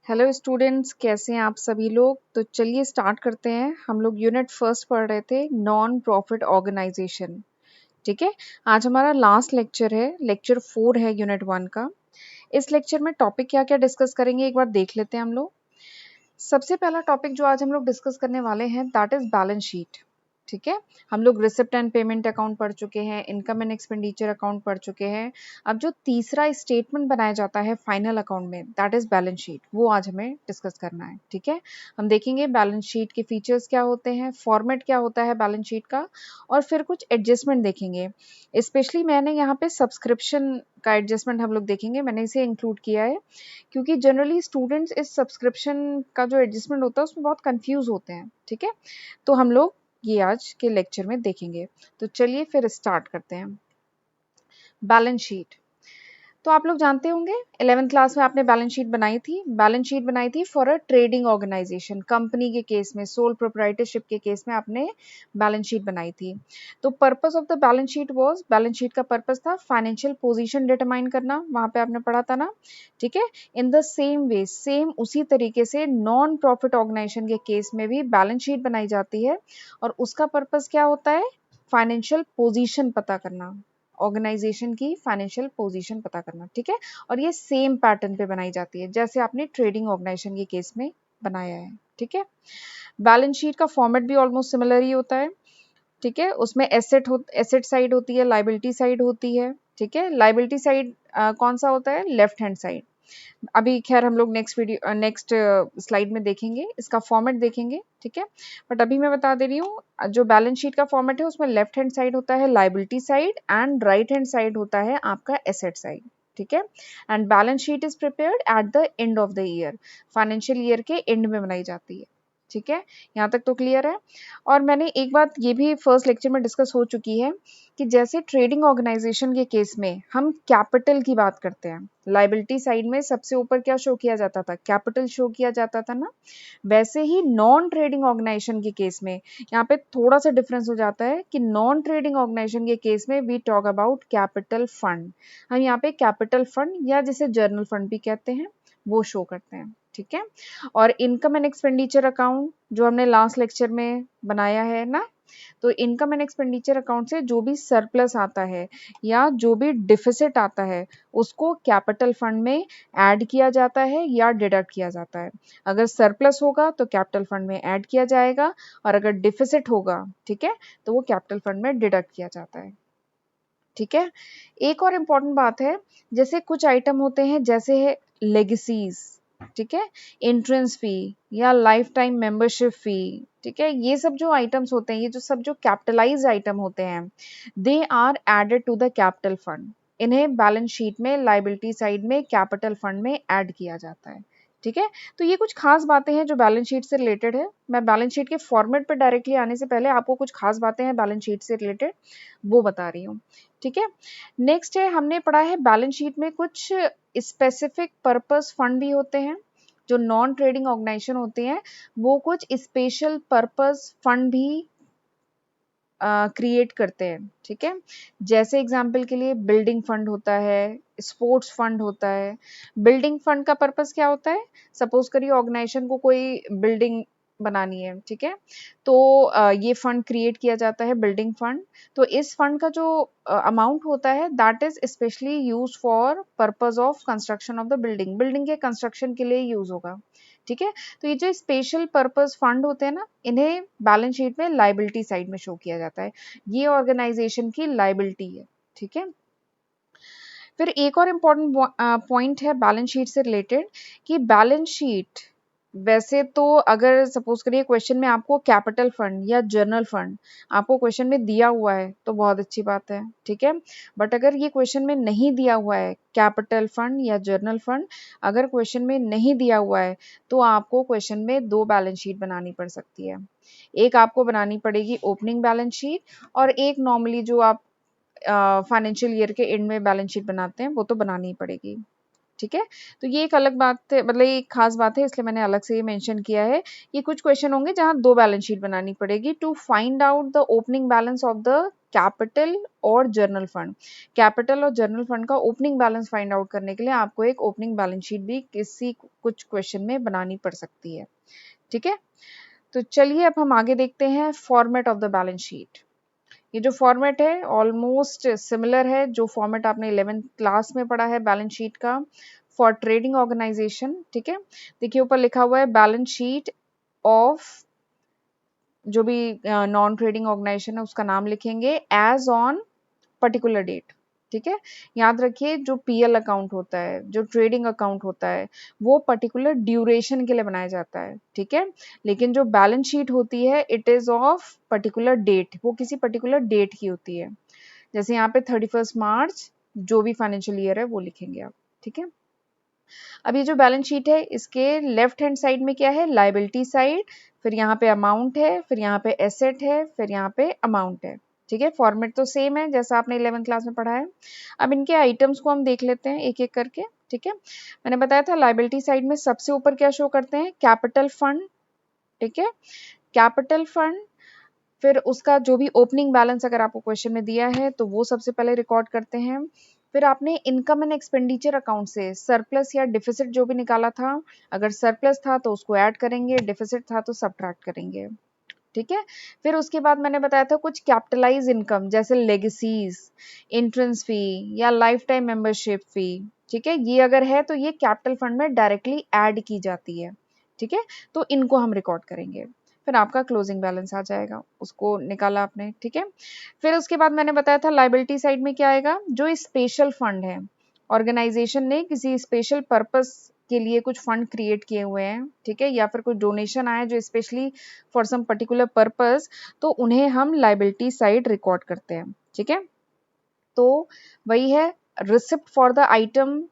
Hello students, कैसे हैं आप सभी लोग। तो चलिए स्टार्ट करते हैं। हम लोग यूनिट फर्स्ट पढ़ रहे थे, नॉन प्रॉफिट ऑर्गेनाइजेशन। ठीक है, आज हमारा लास्ट लेक्चर है, लेक्चर 4 है यूनिट 1 का। इस लेक्चर में टॉपिक क्या क्या डिस्कस करेंगे एक बार देख लेते हैं हम लोग। सबसे पहला टॉपिक जो आज हम लोग डिस्कस करने वाले हैं दैट इज बैलेंस शीट। ठीक है, हम लोग रिसिप्ट एंड पेमेंट अकाउंट पढ़ चुके हैं, इनकम एंड एक्सपेंडिचर अकाउंट पढ़ चुके हैं। अब जो तीसरा स्टेटमेंट बनाया जाता है फाइनल अकाउंट में दैट इज बैलेंस शीट, वो आज हमें डिस्कस करना है। ठीक है, हम देखेंगे बैलेंस शीट के फीचर्स क्या होते हैं, फॉर्मेट क्या होता है बैलेंस शीट का, और फिर कुछ एडजस्टमेंट देखेंगे। स्पेशली मैंने यहाँ पे सब्सक्रिप्शन का एडजस्टमेंट हम लोग देखेंगे, मैंने इसे इंक्लूड किया है क्योंकि जनरली स्टूडेंट्स इस सब्सक्रिप्शन का जो एडजस्टमेंट होता है उसमें बहुत कंफ्यूज होते हैं। ठीक है, तो हम लोग ये आज के लेक्चर में देखेंगे। तो चलिए फिर स्टार्ट करते हैं। बैलेंस शीट तो आप लोग जानते होंगे 11th क्लास में आपने बैलेंस शीट बनाई थी। बैलेंस शीट बनाई थी for a trading organisation, company के केस में, सोल प्रोप्राइटरशिप के केस में आपने बैलेंस शीट बनाई थी। तो purpose of the balance sheet was, balance sheet का पर्पस था फाइनेंशियल पोजीशन डिटरमाइन करना, वहां पे आपने पढ़ा था ना। ठीक है, in the same way, same उसी तरीके से नॉन प्रॉफिट ऑर्गेनाइजेशन के केस में भी बैलेंस शीट बनाई जाती है और उसका पर्पस क्या होता है, फाइनेंशियल पोजीशन पता करना, ऑर्गेनाइजेशन की फाइनेंशियल पोजीशन पता करना। ठीक है, और ये सेम पैटर्न पे बनाई जाती है जैसे आपने ट्रेडिंग ऑर्गेनाइजेशन के केस में बनाया है। ठीक है, बैलेंस शीट का फॉर्मेट भी ऑलमोस्ट सिमिलर ही होता है। ठीक है, उसमें एसेट साइड होती है, लाइबिलिटी साइड होती है। ठीक है, लाइबिलिटी साइड कौन सा होता है, लेफ्ट हैंड साइड। अभी खैर हम लोग नेक्स्ट स्लाइड में देखेंगे, इसका फॉर्मेट देखेंगे। ठीक है, बट अभी मैं बता दे रही हूँ जो बैलेंस शीट का फॉर्मेट है उसमें लेफ्ट हैंड साइड होता है liability side and right hand side होता है आपका एसेट साइड। ठीक है, and balance sheet is prepared at the end of the year, financial year के एंड में बनाई जाती है। ठीक है, यहाँ तक तो क्लियर है। और मैंने एक बात ये भी फर्स्ट लेक्चर में डिस्कस हो चुकी है कि जैसे ट्रेडिंग ऑर्गेनाइजेशन के केस में हम कैपिटल की बात करते हैं, लाइबिलिटी साइड में सबसे ऊपर क्या शो किया जाता था, कैपिटल शो किया जाता था ना। वैसे ही नॉन ट्रेडिंग ऑर्गेनाइजेशन के केस में यहाँ पे थोड़ा सा डिफरेंस हो जाता है कि नॉन ट्रेडिंग ऑर्गेनाइजेशन के केस में we talk about capital fund. हम यहाँ पे कैपिटल फंड या जिसे जर्नल फंड भी कहते हैं वो शो करते हैं। ठीक है, और इनकम एंड एक्सपेंडिचर अकाउंट जो हमने लास्ट लेक्चर में बनाया है ना, तो इनकम एंड एक्सपेंडिचर अकाउंट से जो भी सरप्लस आता है या जो भी डिफिसिट आता है उसको कैपिटल फंड में ऐड किया जाता है या डिडक्ट किया जाता है। अगर सरप्लस होगा तो कैपिटल फंड में ऐड किया जाएगा और अगर डिफिसिट होगा, ठीक है, तो वो कैपिटल फंड में डिडक्ट किया जाता है। ठीक है, एक और इम्पॉर्टेंट बात है, जैसे कुछ आइटम होते हैं जैसे है लेगेसीज, ठीक है, एंट्रेंस फी या लाइफ टाइम मेंबरशिप फी। ठीक है, ये सब जो आइटम्स होते हैं, ये जो सब जो कैपिटलाइज आइटम होते हैं, they are added to the capital fund. इन्हें बैलेंस शीट में लाइबिलिटी साइड में कैपिटल फंड में ऐड किया जाता है। ठीक है, तो ये कुछ खास बातें हैं जो बैलेंस शीट से रिलेटेड है। मैं बैलेंस शीट के फॉर्मेट पर डायरेक्टली आने से पहले आपको कुछ खास बातें हैं बैलेंस शीट से रिलेटेड वो बता रही हूँ। ठीक है, नेक्स्ट है, हमने पढ़ा है बैलेंस शीट में कुछ स्पेसिफिक पर्पस फंड भी होते हैं। जो नॉन ट्रेडिंग ऑर्गेनाइजेशन होते हैं वो कुछ स्पेशल पर्पस फंड भी क्रिएट करते हैं। ठीक है, जैसे एग्जांपल के लिए बिल्डिंग फंड होता है, स्पोर्ट्स फंड होता है। बिल्डिंग फंड का पर्पस क्या होता है, सपोज करिए ऑर्गेनाइजेशन को कोई बिल्डिंग बनानी है, ठीक है, तो ये फंड क्रिएट किया जाता है, बिल्डिंग फंड। तो इस फंड का जो अमाउंट होता है that is specially use for purpose of construction of the building, building के कंस्ट्रक्शन के लिए यूज होगा। ठीक है, तो ये जो स्पेशल पर्पस फंड होते हैं ना, इन्हें बैलेंस शीट में लाइबिलिटी साइड में शो किया जाता है। ये ऑर्गेनाइजेशन की लाइबिलिटी है। ठीक है, फिर एक और इम्पॉर्टेंट पॉइंट है बैलेंस शीट से रिलेटेड कि बैलेंस शीट, वैसे तो अगर सपोज करिए क्वेश्चन में आपको कैपिटल फंड या जर्नल फंड आपको क्वेश्चन में दिया हुआ है तो बहुत अच्छी बात है। ठीक है, बट अगर ये क्वेश्चन में नहीं दिया हुआ है कैपिटल फंड या जर्नल फंड, अगर क्वेश्चन में नहीं दिया हुआ है तो आपको क्वेश्चन में दो बैलेंस शीट बनानी पड़ सकती है। एक आपको बनानी पड़ेगी ओपनिंग बैलेंस शीट और एक नॉर्मली जो आप फाइनेंशियल ईयर के एंड में बैलेंस शीट बनाते हैं वो तो बनानी ही पड़ेगी। ठीक है, तो ये एक अलग बात है, मतलब ये एक खास बात है, इसलिए मैंने अलग से ये मेंशन किया है कि कुछ क्वेश्चन होंगे जहां दो बैलेंस शीट बनानी पड़ेगी to find out the opening balance of the capital और जर्नल फंड। कैपिटल और जर्नल फंड का ओपनिंग बैलेंस फाइंड आउट करने के लिए आपको एक ओपनिंग बैलेंस शीट भी किसी कुछ क्वेश्चन में बनानी पड़ सकती है, ठीक है। तो चलिए अब हम आगे देखते हैं format of the balance sheet. ये जो फॉर्मेट है ऑलमोस्ट सिमिलर है जो फॉर्मेट आपने 11th क्लास में पढ़ा है बैलेंस शीट का फॉर ट्रेडिंग ऑर्गेनाइजेशन, ठीक है। देखिए ऊपर लिखा हुआ है बैलेंस शीट ऑफ जो भी नॉन ट्रेडिंग ऑर्गेनाइजेशन है उसका नाम लिखेंगे एज ऑन पर्टिकुलर डेट, ठीक है। याद रखिए जो पीएल अकाउंट होता है, जो ट्रेडिंग अकाउंट होता है, वो पर्टिकुलर ड्यूरेशन के लिए बनाया जाता है, ठीक है। लेकिन जो बैलेंस शीट होती है it is of particular date, वो किसी पर्टिकुलर डेट की होती है। जैसे यहाँ पे 31 मार्च जो भी फाइनेंशियल ईयर है वो लिखेंगे आप, ठीक है। अब ये जो बैलेंस शीट है इसके लेफ्ट हैंड साइड में क्या है, लायबिलिटी साइड, फिर यहाँ पे अमाउंट है, फिर यहाँ पे एसेट है, फिर यहाँ पे अमाउंट है, ठीक है। फॉर्मेट तो सेम है जैसा आपने 11th क्लास में पढ़ा है। अब इनके आइटम्स को हम देख लेते हैं एक एक करके, ठीक है। मैंने बताया था लायबिलिटी साइड में सबसे ऊपर क्या शो करते हैं, कैपिटल फंड, ठीक है। कैपिटल फंड, फिर उसका जो भी ओपनिंग बैलेंस अगर आपको क्वेश्चन में दिया है तो वो सबसे पहले रिकॉर्ड करते हैं। फिर आपने इनकम एंड एक्सपेंडिचर अकाउंट से सरप्लस या डिफिसिट जो भी निकाला था, अगर सरप्लस था तो उसको ऐड करेंगे, डिफिसिट था तो सब्ट्रैक्ट करेंगे, ठीक है। फिर उसके बाद मैंने बताया था कुछ कैपिटलाइज इनकम जैसे लेगेसीज, एंट्रेंस फी या लाइफ टाइम मेंबरशिप फी, ठीक है। ये अगर है तो ये कैपिटल फंड में डायरेक्टली ऐड की जाती है, ठीक है। तो इनको हम रिकॉर्ड करेंगे। फिर आपका क्लोजिंग बैलेंस आ जाएगा, उसको निकाला आपने, ठीक है। फिर उसके बाद मैंने बताया था लायबिलिटी साइड में क्या आएगा, जो स्पेशल फंड है, ऑर्गेनाइजेशन ने किसी स्पेशल पर्पस के लिए कुछ फंड क्रिएट किए हुए हैं, ठीक है, या फिर कुछ डोनेशन आया जो specially for some particular purpose, तो उन्हें हम लायबिलिटी साइड रिकॉर्ड करते हैं, ठीक है। तो वही है receipt for the item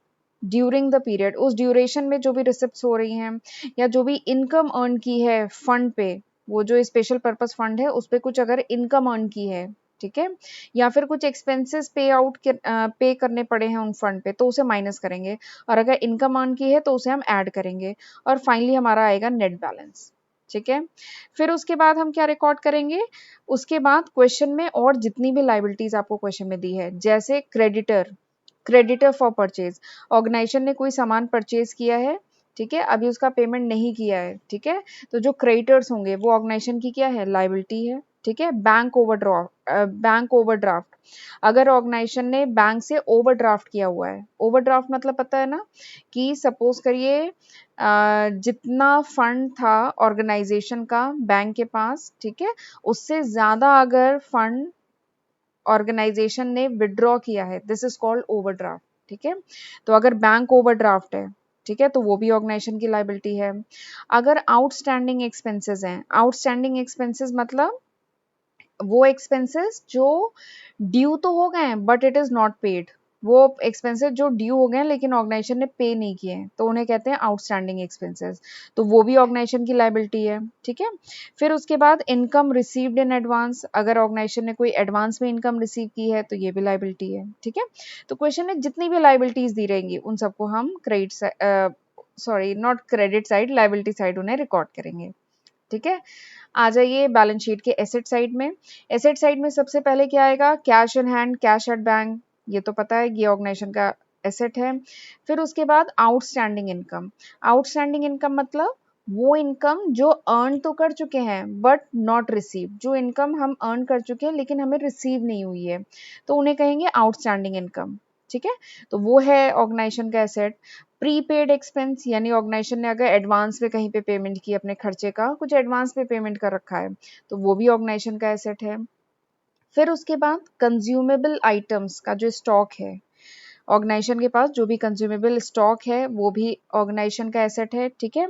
during the period, उस ड्यूरेशन में जो भी रिसिप्ट हो रही हैं या जो भी इनकम अर्न की है फंड पे, वो जो स्पेशल पर्पस फंड है उस पे कुछ अगर इनकम अर्न की है, ठीक है, या फिर कुछ एक्सपेंसेस पे करने पड़े हैं उन फंड पे तो उसे माइनस करेंगे, और अगर इनकम अर्न की है तो उसे हम ऐड करेंगे, और फाइनली हमारा आएगा नेट बैलेंस, ठीक है। फिर उसके बाद हम क्या रिकॉर्ड करेंगे, उसके बाद क्वेश्चन में और जितनी भी लायबिलिटीज आपको क्वेश्चन में दी है, जैसे creditor, creditor for purchase, organisation ने कोई सामान परचेज किया है, ठीक है, अभी उसका पेमेंट नहीं किया है, ठीक है, तो जो क्रेडिटर्स होंगे वो ऑर्गेनाइजेशन की क्या है, लायबिलिटी है, ठीक है। बैंक ओवरड्राफ्ट, अगर ऑर्गेनाइजेशन ने बैंक से ओवरड्राफ्ट किया हुआ है, ओवरड्राफ्ट मतलब पता है ना, कि सपोज करिए जितना फंड था ऑर्गेनाइजेशन का बैंक के पास, ठीक है, उससे ज्यादा अगर फंड ऑर्गेनाइजेशन ने विड्रॉ किया है, दिस इज कॉल्ड ओवरड्राफ्ट, ठीक है। तो अगर बैंक ओवरड्राफ्ट है, ठीक है, तो वो भी ऑर्गेनाइजेशन की लायबिलिटी है। अगर आउटस्टैंडिंग एक्सपेंसेस हैं, आउटस्टैंडिंग एक्सपेंसेस मतलब वो एक्सपेंसेस जो ड्यू तो हो गए हैं but it is not paid, वो एक्सपेंसेस जो ड्यू हो गए हैं लेकिन ऑर्गेनाइजेशन ने पे नहीं किए हैं तो उन्हें कहते हैं आउटस्टैंडिंग एक्सपेंसेस, तो वो भी ऑर्गेनाइजेशन की लायबिलिटी है, ठीक है। फिर उसके बाद इनकम रिसीव्ड इन एडवांस, अगर ऑर्गेनाइजेशन ने कोई एडवांस में इनकम रिसीव की है तो ये भी लायबिलिटी है, ठीक है। तो क्वेश्चन में जितनी भी लायबिलिटीज दी रहेंगी उन सबको हम क्रेडिट साइड, लायबिलिटी साइड उन्हें रिकॉर्ड करेंगे, ठीक है। आ जाइए बैलेंस शीट के एसेट साइड में। एसेट साइड में सबसे पहले क्या आएगा, cash in hand, cash at bank, ये तो पता है ये ऑर्गेनाइजेशन का एसेट है। फिर उसके बाद आउटस्टैंडिंग इनकम, आउटस्टैंडिंग इनकम मतलब वो इनकम जो अर्न तो कर चुके हैं बट नॉट रिसीव, जो इनकम हम अर्न कर चुके हैं लेकिन हमें रिसीव नहीं हुई है तो उन्हें कहेंगे आउटस्टैंडिंग इनकम, ठीक है। तो वो है ऑर्गेनाइजेशन का एसेट। प्रीपेड एक्सपेंस यानी ऑर्गेनाइजेशन ने अगर एडवांस में कहीं पे पेमेंट की अपने खर्चे का, कुछ एडवांस पे पेमेंट कर रखा है तो वो भी ऑर्गेनाइजेशन का एसेट है। फिर उसके बाद कंज्यूमेबल आइटम्स का जो स्टॉक है, ऑर्गेनाइजेशन के पास जो भी कंज्यूमेबल स्टॉक है वो भी ऑर्गेनाइजेशन का एसेट है, ठीक है।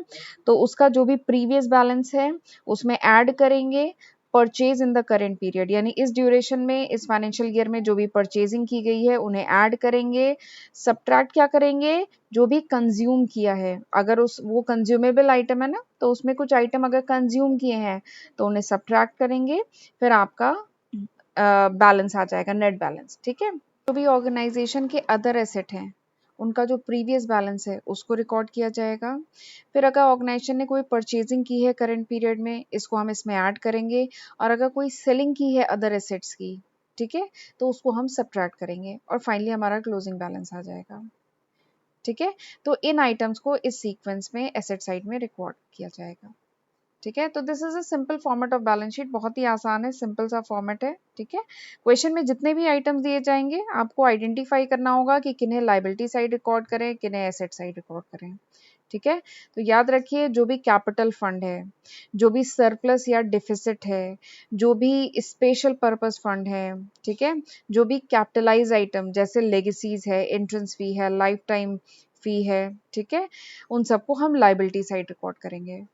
तो उसका जो भी प्रीवियस बैलेंस है उसमें ऐड करेंगे purchase in the current period, यानी इस ड्यूरेशन में, इस फाइनेंशियल ईयर में जो भी परचेजिंग की गई है उन्हें ऐड करेंगे। सब्ट्रैक्ट क्या करेंगे, जो भी कंज्यूम किया है, अगर उस वो कंज्यूमेबल आइटम है ना तो उसमें कुछ आइटम अगर कंज्यूम किए हैं तो उन्हें सब्ट्रैक्ट करेंगे, फिर आपका बैलेंस आ जाएगा, नेट बैलेंस, ठीक है। जो भी ऑर्गेनाइजेशन के अदर एसेट हैं उनका जो प्रीवियस बैलेंस है उसको रिकॉर्ड किया जाएगा। फिर अगर ऑर्गेनाइजेशन ने कोई परचेजिंग की है करंट पीरियड में, इसको हम इसमें ऐड करेंगे, और अगर कोई सेलिंग की है अदर एसेट्स की, ठीक है, तो उसको हम सब्ट्रैक्ट करेंगे और फाइनली हमारा क्लोजिंग बैलेंस आ जाएगा। ठीक है, तो इन आइटम्स को इस सीक्वेंस में एसेट साइड में रिकॉर्ड किया जाएगा। ठीक है, तो this is a simple format of balance sheet, बहुत ही आसान है, सिंपल सा फॉर्मेट है। ठीक है, क्वेश्चन में जितने भी आइटम्स दिए जाएंगे आपको आइडेंटिफाई करना होगा कि किन्हें लाइबिलिटी साइड रिकॉर्ड करें, किन्हें एसेट साइड रिकॉर्ड करें। ठीक है, तो याद रखिए जो भी कैपिटल फंड है, जो भी सरप्लस या डिफिसिट है, जो भी स्पेशल पर्पस फंड है, ठीक है, जो भी कैपिटलाइज आइटम जैसे लेगेसीज है, एंट्रेंस फी है, लाइफ टाइम फी है, ठीक है, उन सबको हम लाइबिलिटी साइड रिकॉर्ड करेंगे।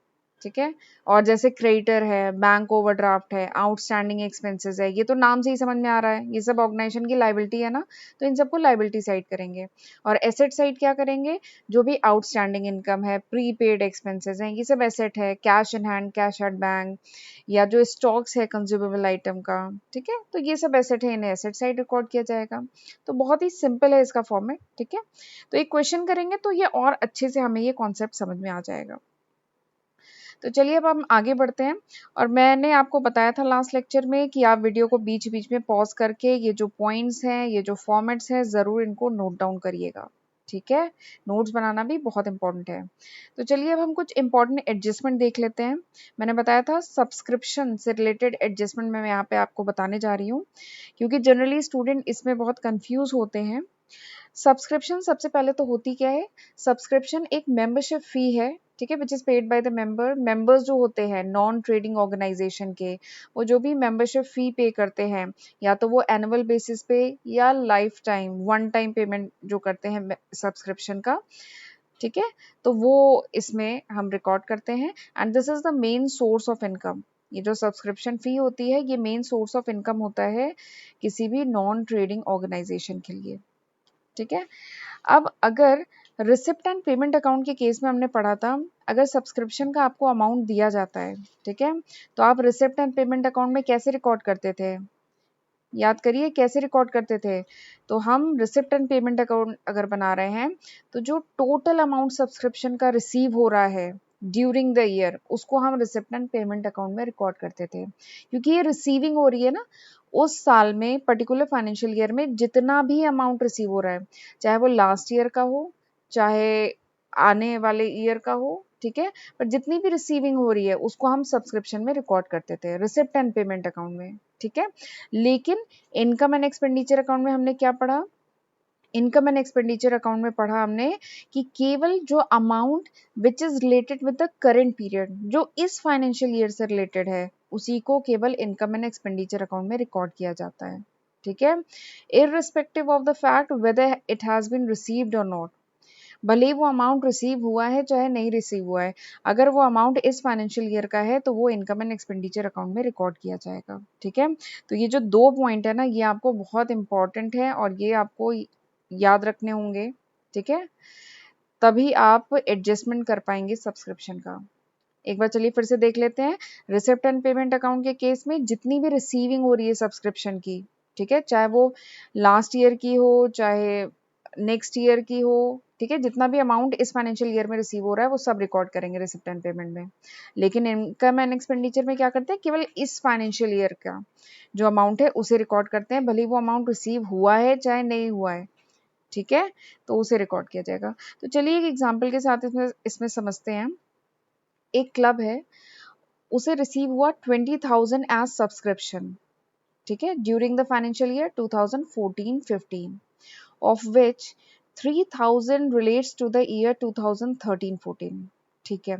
ठीक है, और जैसे क्रेडिटर है, बैंक ओवरड्राफ्ट है, आउटस्टैंडिंग एक्सपेंसेस है, ये तो नाम से ही समझ में आ रहा है, ये सब ऑर्गेनाइजेशन की लाइबिलिटी है ना, तो इन सबको लाइबिलिटी साइड करेंगे। और एसेट साइड क्या करेंगे, जो भी आउटस्टैंडिंग इनकम है, प्रीपेड एक्सपेंसेस हैं, ये सब एसेट है, cash in hand, cash at bank, या जो स्टॉक्स है कंज्यूमेबल आइटम का, ठीक है, तो ये सब एसेट है, इन्हें एसेट साइड रिकॉर्ड किया जाएगा। तो बहुत ही सिंपल है इसका फॉर्मेट। ठीक है, तो एक क्वेश्चन करेंगे तो ये और अच्छे से हमें ये कॉन्सेप्ट समझ में आ जाएगा। तो चलिए अब हम आगे बढ़ते हैं, और मैंने आपको बताया था लास्ट लेक्चर में कि आप वीडियो को बीच बीच में पॉज करके ये जो पॉइंट्स हैं, ये जो फॉर्मेट्स हैं, ज़रूर इनको नोट डाउन करिएगा। ठीक है, नोट्स बनाना भी बहुत इंपॉर्टेंट है। तो चलिए अब हम कुछ इंपॉर्टेंट एडजस्टमेंट देख लेते हैं। मैंने बताया था सब्सक्रिप्शन से रिलेटेड एडजस्टमेंट मैं यहाँ पे आपको बताने जा रही हूँ, क्योंकि जनरली स्टूडेंट इसमें बहुत कंफ्यूज होते हैं। सब्सक्रिप्शन सबसे पहले तो होती क्या है, सब्सक्रिप्शन एक मेंबरशिप फी है, ठीक है, which is paid by the members जो होते हैं नॉन ट्रेडिंग ऑर्गेनाइजेशन के, वो जो भी मेंबरशिप फी पे करते हैं, या तो वो एनुअल बेसिस पे या life time one time payment जो करते हैं सब्सक्रिप्शन का, ठीक है, तो वो इसमें हम रिकॉर्ड करते हैं। And this is the main source of income. ये जो सब्सक्रिप्शन फी होती है, ये मेन सोर्स ऑफ इनकम होता है किसी भी नॉन ट्रेडिंग ऑर्गेनाइजेशन के लिए। ठीक है, अब अगर रिसिप्ट एंड पेमेंट अकाउंट के केस में हमने पढ़ा था, अगर सब्सक्रिप्शन का आपको अमाउंट दिया जाता है, ठीक है, तो आप रिसिप्ट एंड पेमेंट अकाउंट में कैसे रिकॉर्ड करते थे, याद करिए कैसे रिकॉर्ड करते थे। तो हम रिसिप्ट एंड पेमेंट अकाउंट अगर बना रहे हैं, तो जो टोटल अमाउंट सब्सक्रिप्शन का रिसीव हो रहा है ड्यूरिंग द ईयर, उसको हम रिसिप्ट एंड पेमेंट अकाउंट में रिकॉर्ड करते थे, क्योंकि ये रिसीविंग हो रही है ना उस साल में, पर्टिकुलर फाइनेंशियल ईयर में जितना भी अमाउंट रिसीव हो रहा है, चाहे वो लास्ट ईयर का हो, चाहे आने वाले ईयर का हो, ठीक है, पर जितनी भी रिसीविंग हो रही है उसको हम सब्सक्रिप्शन में रिकॉर्ड करते थे रिसिप्ट एंड पेमेंट अकाउंट में। ठीक है, लेकिन इनकम एंड एक्सपेंडिचर अकाउंट में हमने क्या पढ़ा, इनकम एंड एक्सपेंडिचर अकाउंट में पढ़ा हमने कि केवल जो amount which is related with the current period, जो इस फाइनेंशियल ईयर से रिलेटेड है, उसी को केवल इनकम एंड एक्सपेंडिचर अकाउंट में रिकॉर्ड किया जाता है। ठीक है, irrespective of the fact whether it has been received और नॉट, भले ही वो अमाउंट रिसीव हुआ है चाहे नहीं रिसीव हुआ है, अगर वो अमाउंट इस फाइनेंशियल ईयर का है तो वो इनकम एंड एक्सपेंडिचर अकाउंट में रिकॉर्ड किया जाएगा। ठीक है, तो ये जो दो पॉइंट है ना, ये आपको बहुत इंपॉर्टेंट है और ये आपको याद रखने होंगे। ठीक है, तभी आप एडजस्टमेंट कर पाएंगे सब्सक्रिप्शन का। एक बार चलिए फिर से देख लेते हैं। रिसिप्ट एंड पेमेंट अकाउंट के केस में जितनी भी रिसीविंग हो रही है सब्सक्रिप्शन की, ठीक है, चाहे वो लास्ट ईयर की हो चाहे नेक्स्ट ईयर की हो, ठीक है, जितना भी अमाउंट इस फाइनेंशियल ईयर में रिसीव हो रहा है वो सब रिकॉर्ड करेंगे रिसिप्ट एंड पेमेंट में। लेकिन इनकम एंड एक्सपेंडिचर में क्या करते हैं, केवल इस फाइनेंशियल ईयर का जो अमाउंट है उसे रिकॉर्ड करते हैं, भले वो अमाउंट रिसीव हुआ है चाहे नहीं हुआ है। ठीक है, तो उसे रिकॉर्ड किया जाएगा। तो चलिए एक एग्जाम्पल के साथ इसमें समझते हैं। एक क्लब है, उसे रिसीव हुआ 20,000 एज सब्सक्रिप्शन, ठीक है, during the financial year 2014-15, of which 3,000 relates to the year 2013-14। ठीक है,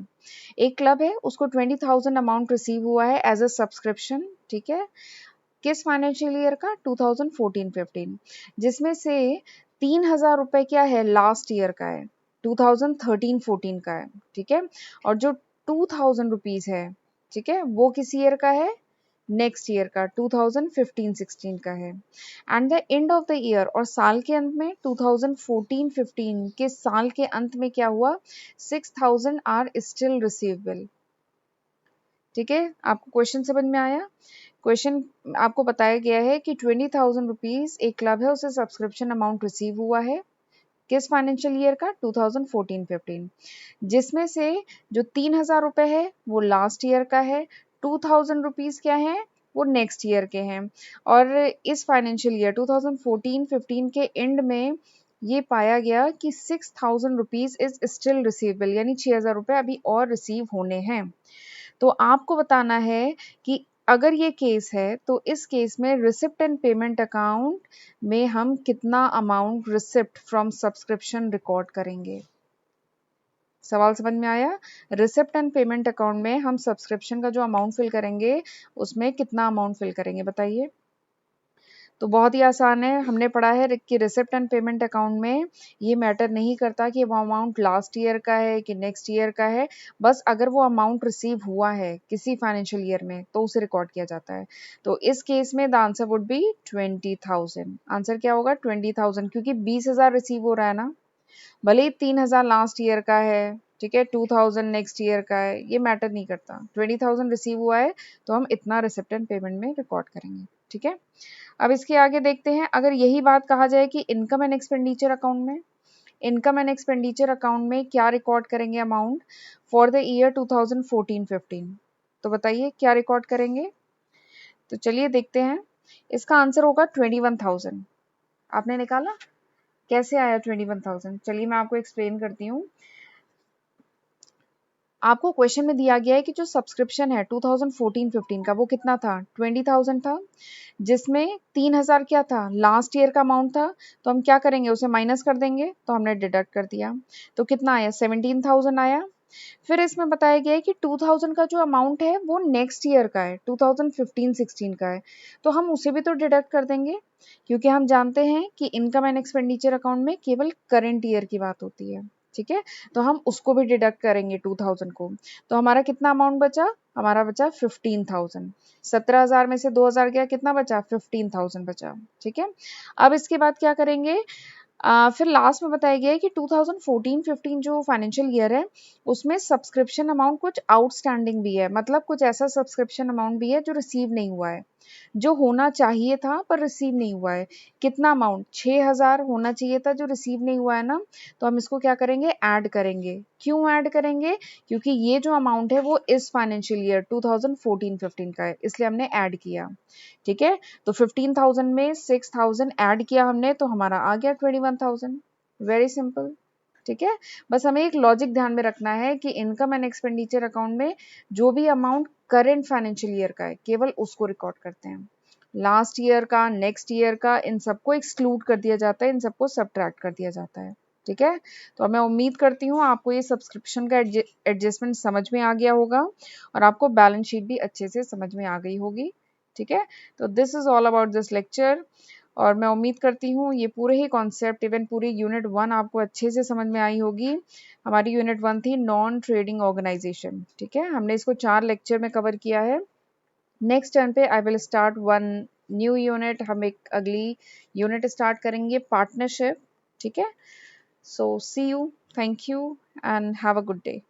एक क्लब है, उसको 20,000 अमाउंट रिसीव हुआ है एज अ सब्सक्रिप्शन, ठीक है, किस फाइनेंशियल ईयर का, 2014-15, जिसमें से 3,000 रुपए क्या है, लास्ट ईयर का है, 2013-14 का है। ठीक है, और जो 2,000 रुपीज है, ठीक है, वो किस ईयर का है, नेक्स्ट ईयर का 2015-16 का है। And the end of the year, और साल के अंत में 2014-15 के साल के अंत में क्या हुआ, 6,000 आर स्टिल रिसीवेबल। ठीक है, आपको क्वेश्चन समझ में आया। क्वेश्चन आपको बताया गया है कि 20,000 रुपीज एक क्लब है, उसे सब्सक्रिप्शन अमाउंट रिसीव हुआ है किस फाइनेंशियल ईयर का, 2014-15, जिसमें से जो 3,000 रुपए है वो लास्ट ईयर का है, 2,000 रुपीज क्या है, वो नेक्स्ट ईयर के हैं। और इस फाइनेंशियल ईयर 2014-15 के एंड में ये पाया गया कि 6,000 रुपीज़ इज़ स्टिल रिसीवेबल, यानी 6,000 रुपये अभी और रिसीव होने हैं। तो आपको बताना है कि अगर ये केस है तो इस केस में रिसिप्ट एंड पेमेंट अकाउंट में हम कितना amount receipt from subscription record करेंगे। सवाल समझ में आया? रिसिप्ट एंड पेमेंट अकाउंट में हम सब्सक्रिप्शन का जो अमाउंट फिल करेंगे उसमें कितना अमाउंट फिल करेंगे बताइए। तो बहुत ही आसान है, हमने पढ़ा है कि रिसिप्ट एंड पेमेंट अकाउंट में ये मैटर नहीं करता कि वो अमाउंट लास्ट ईयर का है कि नेक्स्ट ईयर का है, बस अगर वो अमाउंट रिसीव हुआ है किसी फाइनेंशियल ईयर में तो उसे रिकॉर्ड किया जाता है। तो इस केस में the answer would be 20,000। Answer क्या होगा? 20,000, क्योंकि 20,000 रिसीव हो रहा है ना, भले ही 3,000 लास्ट ईयर का है, ठीक है, 2,000 नेक्स्ट ईयर का है, ये मैटर नहीं करता। 20,000 रिसीव हुआ है तो हम इतना रिसिप्ट एंड पेमेंट में रिकॉर्ड करेंगे, ठीक है। अब इसके आगे देखते हैं, अगर यही बात कहा जाए कि इनकम एंड एक्सपेंडिचर अकाउंट में, इनकम एंड एक्सपेंडिचर अकाउंट में क्या रिकॉर्ड करेंगे अमाउंट फॉर द ईयर 2014-15, तो बताइए क्या रिकॉर्ड करेंगे। तो चलिए देखते हैं, इसका आंसर होगा 21,000। आपने निकाला? कैसे आया 21,000? चलिए मैं आपको एक्सप्लेन करती हूँ। आपको क्वेश्चन में दिया गया है कि जो सब्सक्रिप्शन है 2014-15 का वो कितना था? 20,000 था, जिसमें 3,000 क्या था? लास्ट ईयर का अमाउंट था। तो हम क्या करेंगे, उसे माइनस कर देंगे, तो हमने डिडक्ट कर दिया, तो कितना आया? 17,000 आया। फिर इसमें बताया गया है कि 2,000 का जो अमाउंट है वो नेक्स्ट ईयर का है, 2015-16 का है, तो हम उसे भी तो डिडक्ट कर देंगे, क्योंकि हम जानते हैं कि इनकम एंड एक्सपेंडिचर अकाउंट में केवल करंट ईयर की बात होती है, ठीक है। तो हम उसको भी डिडक्ट करेंगे 2,000 को, तो हमारा कितना अमाउंट बचा? हमारा बचा 15,000। 17,000 में से 2,000 गया, कितना बचा? 15,000 बचा, ठीक है। अब इसके बाद क्या करेंगे, फिर लास्ट में बताया गया है कि 2014-15 जो फाइनेंशियल ईयर है उसमें सब्सक्रिप्शन अमाउंट कुछ आउटस्टैंडिंग भी है, मतलब कुछ ऐसा सब्सक्रिप्शन अमाउंट भी है जो रिसीव नहीं हुआ है, जो होना चाहिए था पर रिसीव नहीं हुआ है। कितना अमाउंट? 6,000 होना चाहिए था जो रिसीव नहीं हुआ है ना, तो हम इसको क्या करेंगे? ऐड करेंगे। क्यों ऐड करेंगे? क्योंकि ये जो अमाउंट है वो इस फाइनेंशियल ईयर 2014-15 का है, इसलिए हमने ऐड किया, ठीक है। तो 15,000 में 6,000 ऐड किया हमने, तो हमारा आ गया 21,000। वेरी सिंपल, ठीक है। बस हमें एक लॉजिक ध्यान में रखना है कि इनकम एंड एक्सपेंडिचर अकाउंट में जो भी अमाउंट करेंट फाइनेंशियल ईयर का है केवल उसको रिकॉर्ड करते हैं, लास्ट ईयर का, नेक्स्ट ईयर का, इन सबको एक्सक्लूड कर दिया जाता है, इन सबको सब्ट्रैक्ट कर दिया जाता है, ठीक है। तो मैं उम्मीद करती हूँ आपको ये सब्सक्रिप्शन का एडजस्टमेंट समझ में आ गया होगा और आपको बैलेंस शीट भी अच्छे से समझ में आ गई होगी, ठीक है। तो this is all about this lecture, और मैं उम्मीद करती हूँ ये पूरे ही कॉन्सेप्ट, इवन पूरी यूनिट 1 आपको अच्छे से समझ में आई होगी। हमारी यूनिट 1 थी नॉन ट्रेडिंग ऑर्गेनाइजेशन, ठीक है, हमने इसको 4 लेक्चर में कवर किया है। नेक्स्ट टर्न पे I will start one new unit, हम एक अगली यूनिट स्टार्ट करेंगे, पार्टनरशिप, ठीक है। So see you, thank you and have a good day.